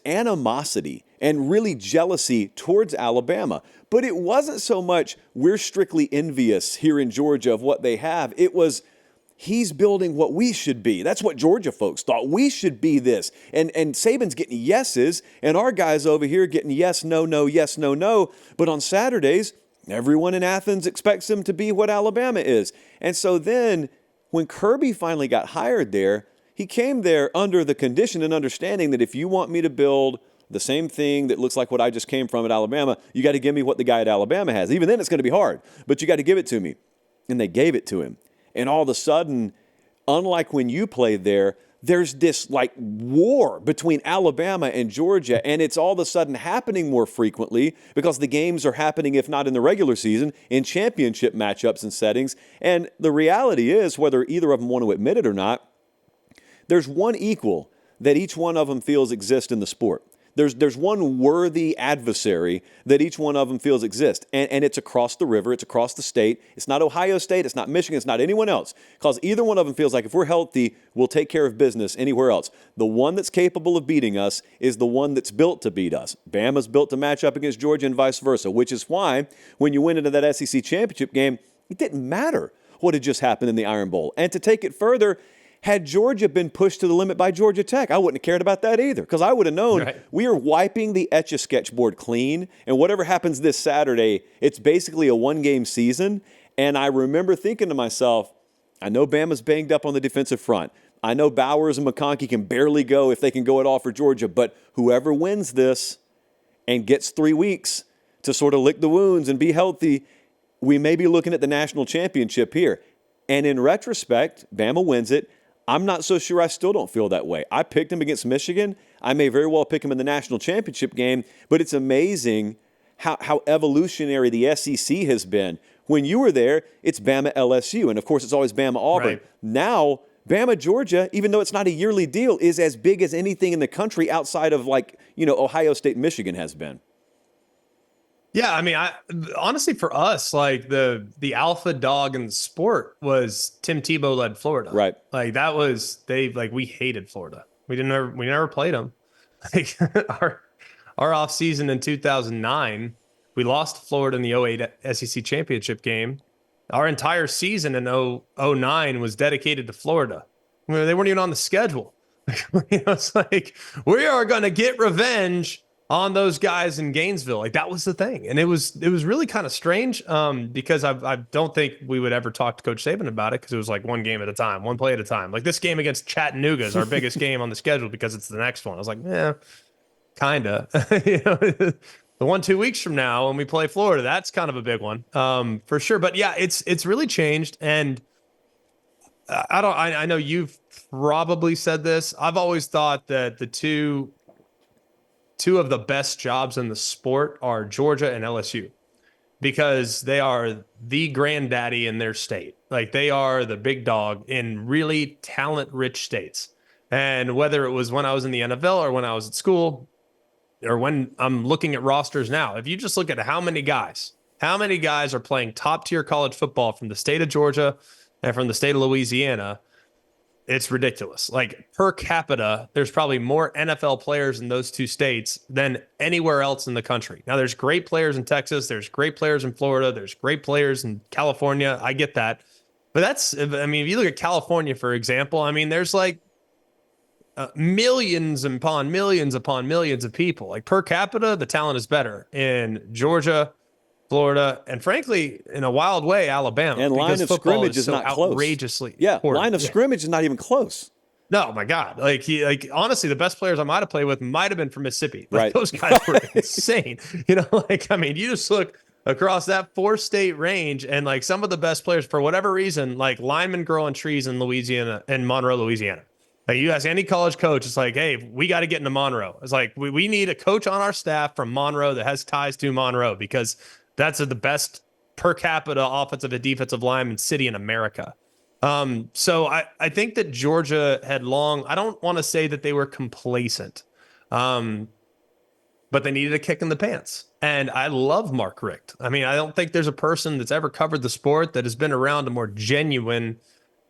animosity and really jealousy towards Alabama. But it wasn't so much we're strictly envious here in Georgia of what they have. It was he's building what we should be. That's what Georgia folks thought. We should be this. And Saban's getting yeses, and our guys over here getting yes, no, no, yes, no, no. But on Saturdays, everyone in Athens expects him to be what Alabama is. And so then when Kirby finally got hired there, he came there under the condition and understanding that if you want me to build the same thing that looks like what I just came from at Alabama, you got to give me what the guy at Alabama has. Even then, it's going to be hard, but you got to give it to me. And they gave it to him. And all of a sudden, unlike when you played there, there's this war between Alabama and Georgia, and it's all of a sudden happening more frequently because the games are happening, if not in the regular season, in championship matchups and settings. And the reality is, whether either of them want to admit it or not, there's one equal that each one of them feels exists in the sport. There's one worthy adversary that each one of them feels exists. And it's across the river. It's across the state. It's not Ohio State. It's not Michigan. It's not anyone else. Because either one of them feels like if we're healthy, we'll take care of business anywhere else. The one that's capable of beating us is the one that's built to beat us. Bama's built to match up against Georgia and vice versa, which is why when you went into that SEC championship game, it didn't matter what had just happened in the Iron Bowl. And to take it further, had Georgia been pushed to the limit by Georgia Tech, I wouldn't have cared about that either, because I would have known we are wiping the Etch-a-Sketch board clean, and whatever happens this Saturday, it's basically a one-game season. And I remember thinking to myself, I know Bama's banged up on the defensive front. I know Bowers and McConkey can barely go if they can go at all for Georgia, but whoever wins this and gets 3 weeks to sort of lick the wounds and be healthy, we may be looking at the national championship here. And in retrospect, Bama wins it. I'm not so sure I still don't feel that way. I picked him against Michigan. I may very well pick him in the national championship game, but it's amazing how evolutionary the SEC has been. When you were there, it's Bama LSU, and of course it's always Bama Auburn. Right. Now, Bama Georgia, even though it's not a yearly deal, is as big as anything in the country outside of Ohio State, Michigan has been. Yeah, I mean, honestly, for us, the alpha dog in the sport was Tim Tebow led Florida. Right. That was we hated Florida. We never played them. Our off season in 2009, we lost to Florida in the 2008 SEC championship game. Our entire season in 2009 was dedicated to Florida. They weren't even on the schedule. It's we are going to get revenge on those guys in Gainesville. Like that was the thing. And it was really kind of strange because I don't think we would ever talk to Coach Saban about it because it was like one game at a time, one play at a time. Like this game against Chattanooga is our biggest game on the schedule because it's the next one. I was like, yeah, kind of. The 2 weeks from now when we play Florida, that's kind of a big one for sure. But yeah, it's really changed. And I know you've probably said this. I've always thought that the two of the best jobs in the sport are Georgia and LSU because they are the granddaddy in their state. Like they are the big dog in really talent rich states. And whether it was when I was in the NFL or when I was at school or when I'm looking at rosters now, if you just look at how many guys are playing top tier college football from the state of Georgia and from the state of Louisiana, it's ridiculous. Like per capita, there's probably more NFL players in those two states than anywhere else in the country. Now, there's great players in Texas. There's great players in Florida. There's great players in California. I get that. But if you look at California, for example, there's like millions upon millions of people. Like per capita, the talent is better in Georgia, Florida, and frankly, in a wild way, Alabama. And line of scrimmage is not close. Outrageously, yeah. important. Line of scrimmage is not even close. No, my God! Honestly, the best players I might have played with might have been from Mississippi. Like, right? Those guys were insane. You just look across that 4-state range, and like some of the best players, for whatever reason, like linemen grow on trees in Louisiana and Monroe, Louisiana. Like you ask any college coach, it's like, hey, we got to get into Monroe. It's like we need a coach on our staff from Monroe that has ties to Monroe because that's the best per capita offensive and defensive lineman city in America. So I think that Georgia had I don't want to say that they were complacent, but they needed a kick in the pants. And I love Mark Richt. I don't think there's a person that's ever covered the sport that has been around a more genuine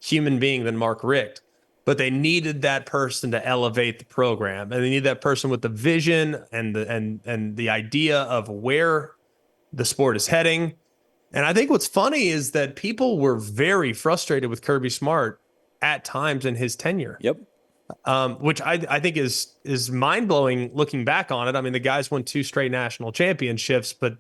human being than Mark Richt. But they needed that person to elevate the program, and they need that person with the vision and the idea of where the sport is heading. And I think what's funny is that people were very frustrated with Kirby Smart at times in his tenure. Yep. Which I think is mind-blowing looking back on it. The guys won 2 straight national championships, but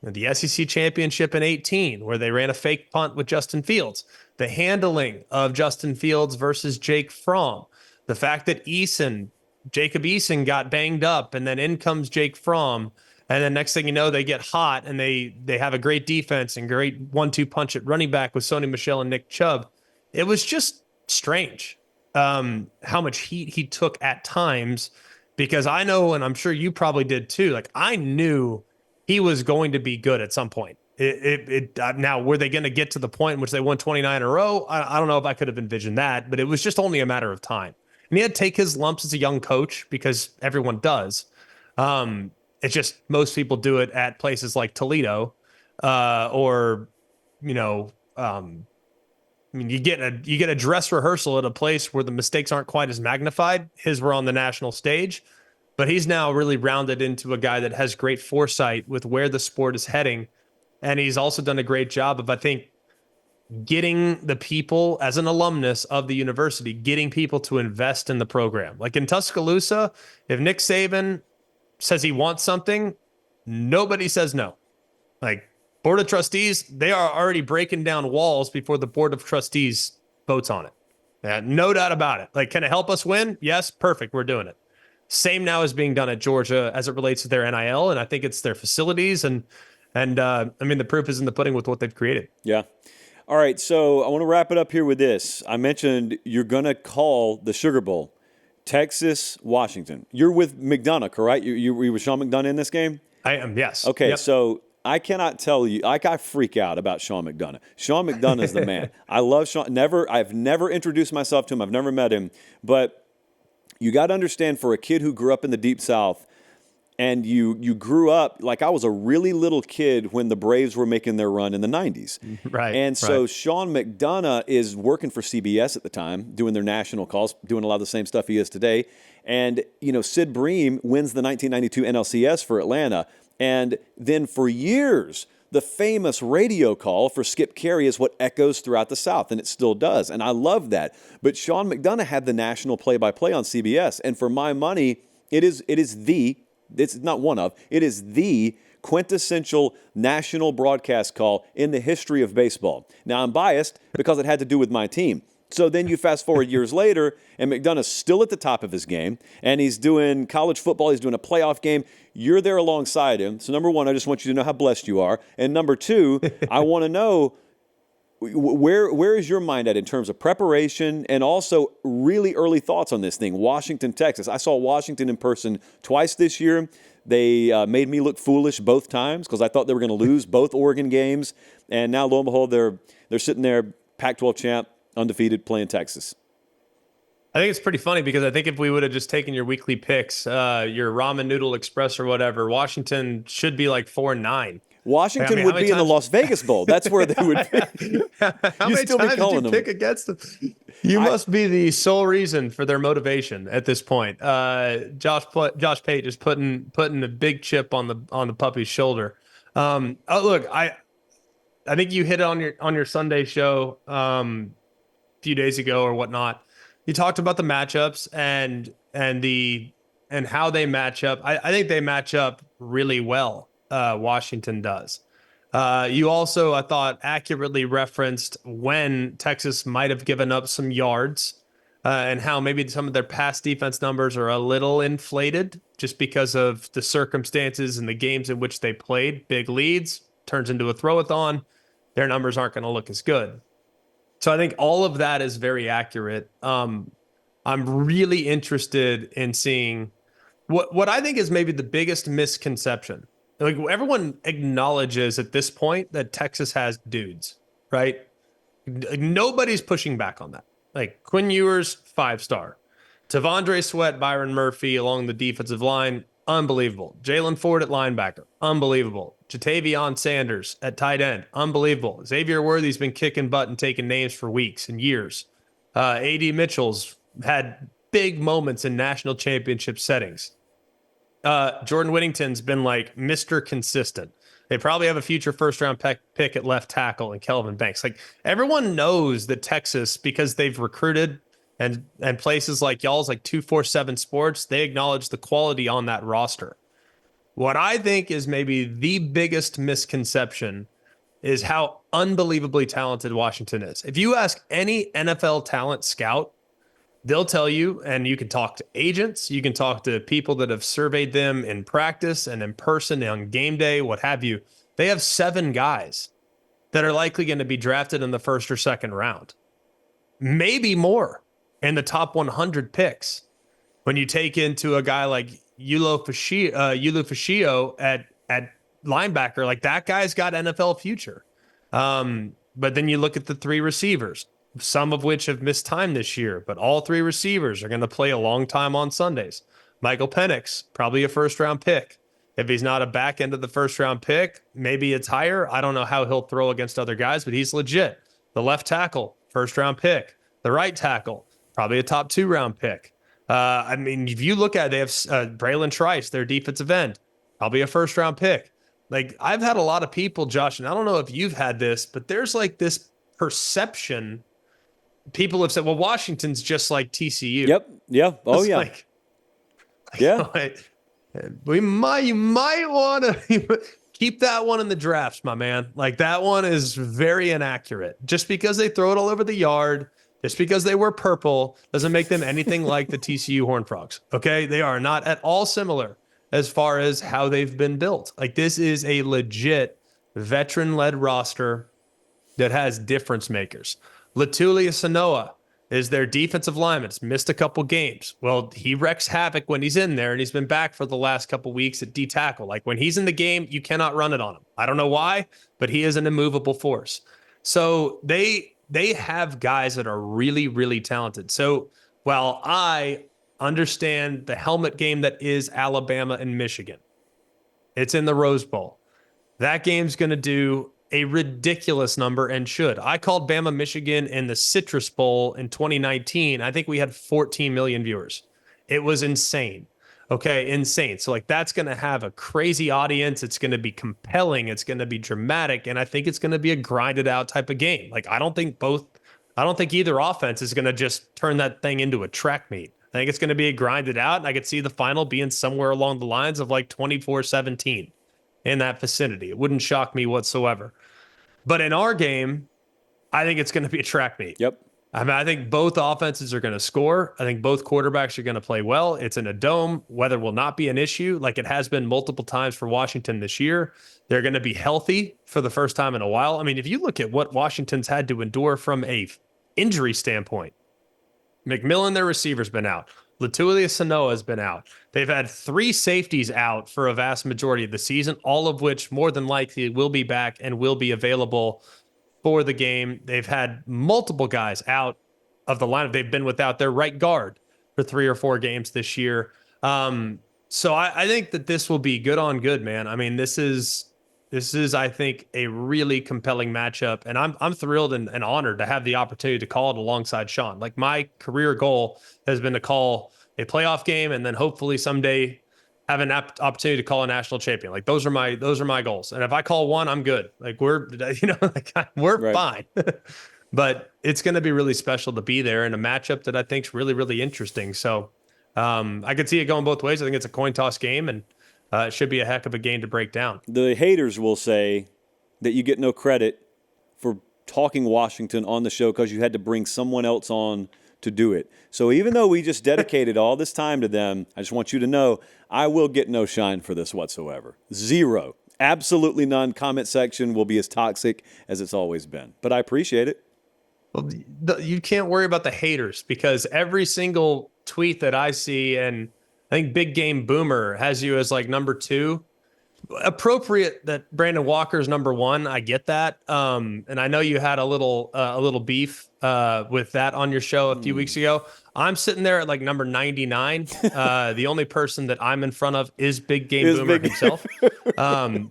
the SEC championship in 2018, where they ran a fake punt with Justin Fields, the handling of Justin Fields versus Jake Fromm, the fact that Jacob Eason got banged up, and then in comes Jake Fromm. And then next thing you know, they get hot and they have a great defense and great 1-2 punch at running back with Sony Michel and Nick Chubb. It was just strange how much heat he took at times, because I know, and I'm sure you probably did too, like I knew he was going to be good at some point. Now, were they going to get to the point in which they won 29 in a row? I don't know if I could have envisioned that, but it was just only a matter of time. And he had to take his lumps as a young coach because everyone does. It's just most people do it at places like Toledo, or you get a dress rehearsal at a place where the mistakes aren't quite as magnified. His were on the national stage, but he's now really rounded into a guy that has great foresight with where the sport is heading, and he's also done a great job of, I think, getting the people, as an alumnus of the university, getting people to invest in the program. Like in Tuscaloosa, if Nick Saban says he wants something, nobody says no. Like board of trustees, they are already breaking down walls before the board of trustees votes on it. No doubt about it. Like, can it help us win? Yes, perfect. We're doing it. Same now is being done at Georgia as it relates to their NIL, and I think it's their facilities. And the proof is in the pudding with what they've created. Yeah. All right, so I want to wrap it up here with this. I mentioned you're going to call the Sugar Bowl Texas, Washington. You're with McDonough, correct? You were with Sean McDonough in this game? I am, yes. Okay, yep. So I cannot tell you. I freak out about Sean McDonough. Sean McDonough is the man. I love Sean. I've never introduced myself to him. I've never met him. But you got to understand, for a kid who grew up in the Deep South, and you grew up, like I was a really little kid when the Braves were making their run in the 90s. Right. And so Sean McDonough is working for CBS at the time, doing their national calls, doing a lot of the same stuff he is today. And, Sid Bream wins the 1992 NLCS for Atlanta. And then for years, the famous radio call for Skip Carey is what echoes throughout the South, and it still does. And I love that. But Sean McDonough had the national play-by-play on CBS. And for my money, it is the it's not one of, it is the quintessential national broadcast call in the history of baseball. Now, I'm biased because it had to do with my team. So then you fast forward years later, and McDonough's still at the top of his game, and he's doing college football. He's doing a playoff game. You're there alongside him. So number one, I just want you to know how blessed you are. And number two, I want to know where is your mind at in terms of preparation and also really early thoughts on this thing, Washington, Texas. I saw Washington in person twice this year. They made me look foolish both times because I thought they were going to lose both Oregon games. And now, lo and behold, they're sitting there, Pac-12 champ, undefeated, playing Texas. I think it's pretty funny because I think if we would have just taken your weekly picks, your ramen noodle express or whatever, Washington should be like 4-9. Washington would be in the Las Vegas Bowl. That's where they would be. How many times did you pick against them? You must be the sole reason for their motivation at this point. Josh Pate just putting a big chip on the puppy's shoulder. Look, I think you hit it on your Sunday show a few days ago or whatnot. You talked about the matchups and how they match up. I think they match up really well. Washington does. You also, I thought, accurately referenced when Texas might have given up some yards and how maybe some of their pass defense numbers are a little inflated just because of the circumstances and the games in which they played. Big leads, turns into a throw-a-thon. Their numbers aren't going to look as good. So I think all of that is very accurate. I'm really interested in seeing what I think is maybe the biggest misconception. Like, everyone acknowledges at this point that Texas has dudes, right? Nobody's pushing back on that. Like, Quinn Ewers, 5-star. Tavondre Sweat, Byron Murphy along the defensive line, unbelievable. Jalen Ford at linebacker, unbelievable. Jatavion Sanders at tight end, unbelievable. Xavier Worthy's been kicking butt and taking names for weeks and years. A.D. Mitchell's had big moments in national championship settings. Jordan Whittington's been like Mr. Consistent. They probably have a future first-round pick at left tackle and Kelvin Banks. Like, everyone knows that Texas, because they've recruited and places like y'all's like 247 Sports, they acknowledge the quality on that roster. What I think is maybe the biggest misconception is how unbelievably talented Washington is. If you ask any NFL talent scout, they'll tell you, and you can talk to agents, you can talk to people that have surveyed them in practice and in person on game day, what have you. They have 7 guys that are likely going to be drafted in the first or second round. Maybe more in the top 100 picks. When you take into a guy like Yulo Fascio at linebacker, like, that guy's got NFL future. But then you look at the 3 receivers, some of which have missed time this year, but all 3 receivers are going to play a long time on Sundays. Michael Penix, probably a first-round pick. If he's not a back end of the first-round pick, maybe it's higher. I don't know how he'll throw against other guys, but he's legit. The left tackle, first-round pick. The right tackle, probably a top 2-round pick. I mean, if you look at it, they have Braylon Trice, their defensive end, probably a first-round pick. Like, I've had a lot of people, Josh, and I don't know if you've had this, but there's like this perception. People have said, well, Washington's just like TCU. Yep. Yeah. Oh, yeah. Yeah. You might want to keep that one in the drafts, my man. Like, that one is very inaccurate. Just because they throw it all over the yard, just because they wear purple, doesn't make them anything like the TCU Horned Frogs. Okay? They are not at all similar as far as how they've been built. Like, this is a legit veteran-led roster that has difference makers. Latulia Sanoa is their defensive lineman. He's missed a couple games. Well, he wreaks havoc when he's in there, and he's been back for the last couple weeks at D tackle. Like, when he's in the game, you cannot run it on him. I don't know why, but he is an immovable force. So they have guys that are really, really talented. So while I understand the helmet game that is Alabama and Michigan, it's in the Rose Bowl. That game's going to do a ridiculous number and should. I called Bama, Michigan in the Citrus Bowl in 2019. I think we had 14 million viewers. It was insane. Okay, insane. So, like, that's going to have a crazy audience. It's going to be compelling. It's going to be dramatic. And I think it's going to be a grinded out type of game. Like, I don't think either offense is going to just turn that thing into a track meet. I think it's going to be grinded out. And I could see the final being somewhere along the lines of like 24-17 in that vicinity. It wouldn't shock me whatsoever. But in our game, I think it's going to be a track meet. Yep. I mean, I think both offenses are going to score. I think both quarterbacks are going to play well. It's in a dome. Weather will not be an issue like it has been multiple times for Washington this year. They're going to be healthy for the first time in a while. I mean, if you look at what Washington's had to endure from a injury standpoint, McMillan, their receiver's been out. Latulia Sanoa has been out. They've had 3 safeties out for a vast majority of the season, all of which more than likely will be back and will be available for the game. They've had multiple guys out of the lineup. They've been without their right guard for 3 or 4 games this year. So I think that this will be good on good, man. I mean, this is, I think, a really compelling matchup, and I'm thrilled and honored to have the opportunity to call it alongside Sean. Like, my career goal has been to call a playoff game, and then hopefully someday have an opportunity to call a national champion. Like, those are my goals. And if I call one, I'm good. Like, we're Right. fine. But it's going to be really special to be there in a matchup that I think is really, really interesting. So I could see it going both ways. I think it's a coin toss game, and it should be a heck of a game to break down. The haters will say that you get no credit for talking Washington on the show because you had to bring someone else on to do it. So even though we just dedicated all this time to them, I just want you to know I will get no shine for this whatsoever. 0. Absolutely none. Comment section will be as toxic as it's always been. But I appreciate it. Well, you can't worry about the haters because every single tweet that I see, and I think Big Game Boomer has you as like number 2. Appropriate that Brandon Walker's number 1. I get that. And I know you had a little beef with that on your show a few weeks ago. I'm sitting there at like number 99. The only person that I'm in front of is Big Game Boomer himself.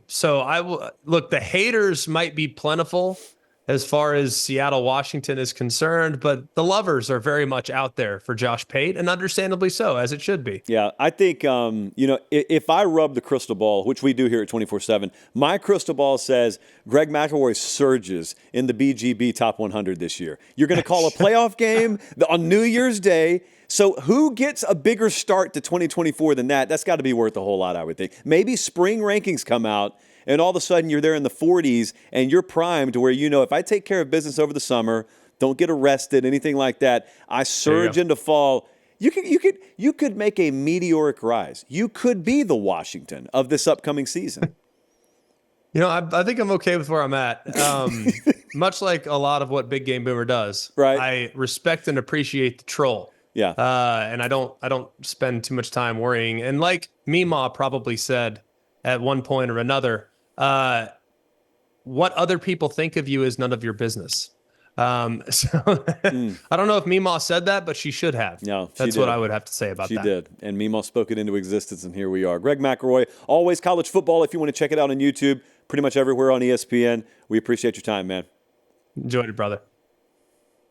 So I will look, the haters might be plentiful as far as Seattle, Washington is concerned, but the lovers are very much out there for Josh Pate, and understandably so, as it should be. Yeah, I think, if I rub the crystal ball, which we do here at 24/7, my crystal ball says Greg McElroy surges in the BGB Top 100 this year. You're going to call a playoff game on New Year's Day. So who gets a bigger start to 2024 than that? That's got to be worth a whole lot, I would think. Maybe spring rankings come out, and all of a sudden you're there in the 40s and you're primed to where, if I take care of business over the summer, don't get arrested, anything like that, I surge into fall. You could make a meteoric rise. You could be the Washington of this upcoming season. I think I'm okay with where I'm at. Much like a lot of what Big Game Boomer does. Right. I respect and appreciate the troll. Yeah. And I don't spend too much time worrying. And like Meemaw probably said at one point or another, what other people think of you is none of your business. I don't know if Meemaw said that, but she should have. No, that's what I would have to say about that. She did. And Meemaw spoke it into existence, and here we are. Greg McElroy, always college football. If you want to check it out on YouTube, pretty much everywhere on ESPN. We appreciate your time, man. Enjoyed it, brother.